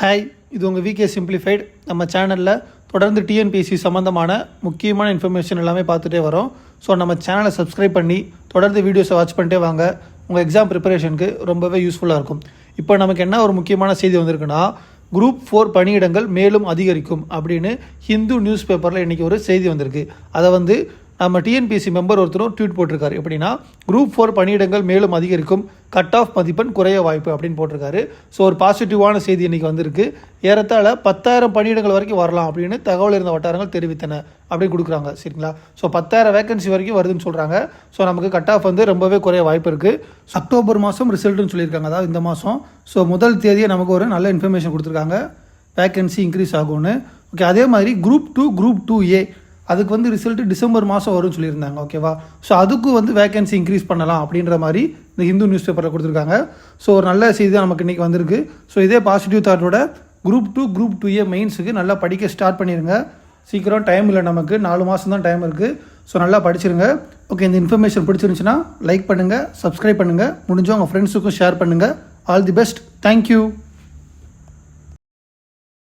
Hi, இது உங்கள் VK simplified. நம்ம சேனலில் தொடர்ந்து டிஎன்பிஎஸ்சி சம்மந்தமான முக்கியமான இன்ஃபர்மேஷன் எல்லாமே பார்த்துட்டே வரோம். ஸோ நம்ம சேனலை சப்ஸ்கிரைப் பண்ணி தொடர்ந்து வீடியோஸை வாட்ச் பண்ணிட்டே வாங்க. உங்கள் எக்ஸாம் ப்ரிப்பரேஷனுக்கு ரொம்பவே யூஸ்ஃபுல்லாக இருக்கும். இப்போ நமக்கு என்ன ஒரு முக்கியமான செய்தி வந்திருக்குன்னா, குரூப் 4 பணியிடங்கள் மேலும் அதிகரிக்கும் அப்படின்னு ஹிந்து நியூஸ் பேப்பரில் இன்றைக்கி ஒரு செய்தி வந்திருக்கு. அதை நம்ம டிஎன்பிஎஸ்சி மெம்பர் ஒருத்தரும் ட்வீட் போட்டிருக்காரு. எப்படின்னா, குரூப் 4 பணியிடங்கள் மேலும் அதிகரிக்கும், கட் ஆஃப் மதிப்பெண் குறைய வாய்ப்பு அப்படின்னு போட்டிருக்காரு. ஸோ ஒரு பாசிட்டிவான செய்தி இன்றைக்கி வந்திருக்கு. ஏறத்தாழ 10,000 பணியிடங்கள் வரைக்கும் வரலாம் அப்படின்னு தகவல் இருந்த வட்டாரங்கள் தெரிவித்தன அப்படின்னு கொடுக்குறாங்க. சரிங்களா? ஸோ 10,000 வேகன்சி வரைக்கும் வருதுன்னு சொல்கிறாங்க. ஸோ நமக்கு கட் ஆஃப் ரொம்பவே குறைய வாய்ப்பு இருக்குது. அக்டோபர் மாதம் ரிசல்ட்டுன்னு சொல்லியிருக்காங்க, அதாவது இந்த மாதம். ஸோ முதல் தேதியை நமக்கு ஒரு நல்ல இன்ஃபர்மேஷன் கொடுத்துருக்காங்க, வேகன்சி இன்க்ரீஸ் ஆகும்னு. ஓகே, அதே மாதிரி குரூப் 2 குரூப் 2A அதுக்கு ரிசல்ட்டு டிசம்பர் மாதம் வரும்னு சொல்லியிருந்தாங்க. ஓகேவா? ஸோ அதுக்கும் வேகன்சி இன்க்ரீஸ் பண்ணலாம் அப்படின்ற மாதிரி இந்த ஹிந்து நியூஸ் பேப்பரில் கொடுத்துருக்காங்க. ஸோ ஒரு நல்ல செய்தி தான் நமக்கு இன்றைக்கி வந்திருக்கு. ஸோ இதே பாசிட்டிவ் தாட்டோட குரூப் 2 குரூப் 2A மெயின்ஸுக்கு நல்லா படிக்க ஸ்டார்ட் பண்ணிடுங்க. சீக்கிரம் டைம் இல்லை, நமக்கு 4 மாதம் தான் டைம் இருக்குது. ஸோ நல்லா படிச்சிருங்க. ஓகே, இந்த இன்ஃபர்மேஷன் பிடிச்சிருந்துச்சுன்னா லைக் பண்ணுங்கள், சப்ஸ்கிரைப் பண்ணுங்கள், முடிஞ்சவங்க ஃப்ரெண்ட்ஸுக்கும் ஷேர் பண்ணுங்கள். All the best. தேங்க்யூ.